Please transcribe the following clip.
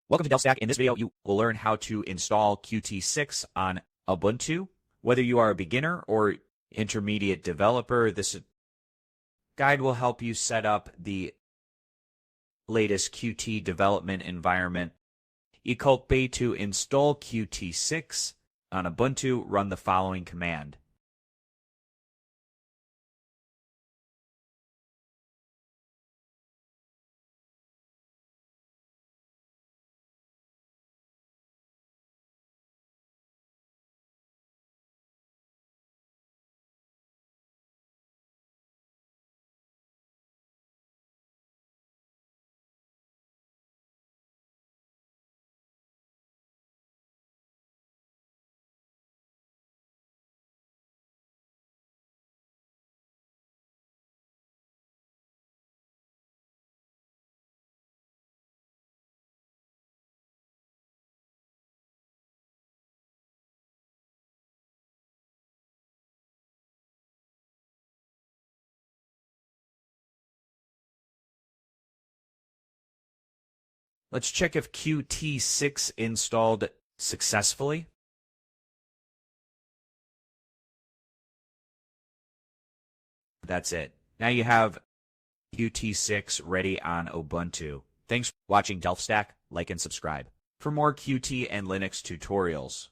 Welcome to DelStack. In this video, you will learn how to install Qt6 on Ubuntu. Whether you are a beginner or intermediate developer, this guide will help you set up the latest Qt development environment. To install Qt6 on Ubuntu, run the following command. Let's check if Qt6 installed successfully. That's it. Now you have Qt6 ready on Ubuntu. Thanks for watching DelStack. Like and subscribe for more Qt and Linux tutorials.